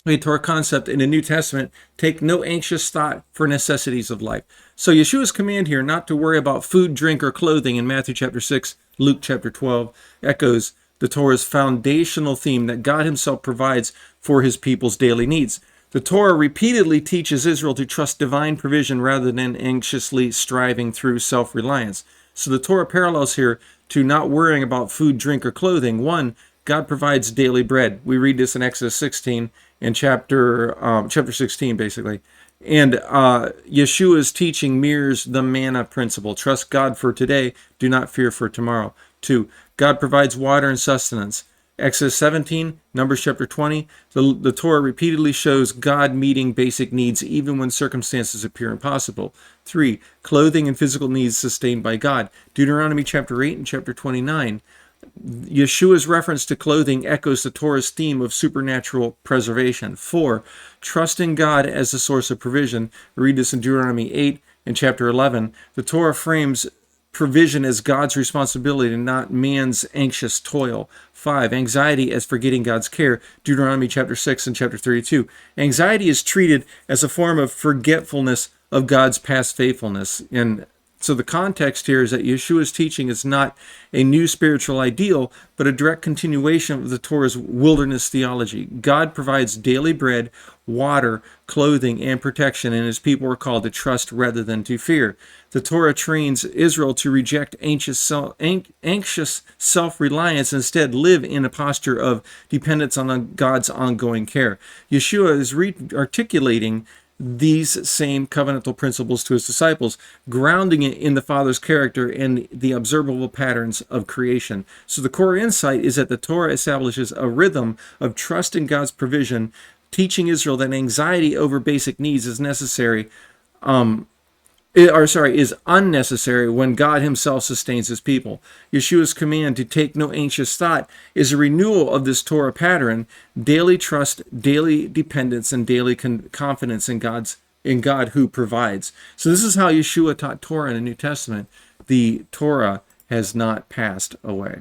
a Torah concept in the New Testament, take no anxious thought for necessities of life. So Yeshua's command here not to worry about food, drink, or clothing in Matthew chapter 6, Luke chapter 12, echoes the Torah's foundational theme that God himself provides for his people's daily needs. The Torah repeatedly teaches Israel to trust divine provision rather than anxiously striving through self-reliance. So the Torah parallels here to not worrying about food, drink, or clothing. One, God provides daily bread. We read this in Exodus 16 and chapter 16, basically. And Yeshua's teaching mirrors the manna principle. Trust God for today, do not fear for tomorrow. 2, God provides water and sustenance. Exodus 17, Numbers chapter 20, the Torah repeatedly shows God meeting basic needs even when circumstances appear impossible. 3, clothing and physical needs sustained by God. Deuteronomy chapter 8 and chapter 29. Yeshua's reference to clothing echoes the Torah's theme of supernatural preservation. 4, trusting God as the source of provision. We read this in Deuteronomy 8 and chapter 11. The Torah frames provision as God's responsibility and not man's anxious toil. 5, anxiety as forgetting God's care. Deuteronomy chapter 6 and chapter 32. Anxiety is treated as a form of forgetfulness of God's past faithfulness. And so the context here is that Yeshua's teaching is not a new spiritual ideal, but a direct continuation of the Torah's wilderness theology. God provides daily bread, water, clothing, and protection, and his people are called to trust rather than to fear. The Torah trains Israel to reject anxious self-reliance and instead live in a posture of dependence on God's ongoing care. Yeshua is articulating these same covenantal principles to his disciples, grounding it in the Father's character and the observable patterns of creation. So the core insight is that the Torah establishes a rhythm of trust in God's provision, teaching Israel that anxiety over basic needs is unnecessary when God himself sustains his people. Yeshua's command to take no anxious thought is a renewal of this Torah pattern: daily trust, daily dependence, and daily confidence in God who provides. So this is how Yeshua taught Torah in the New Testament. The Torah has not passed away.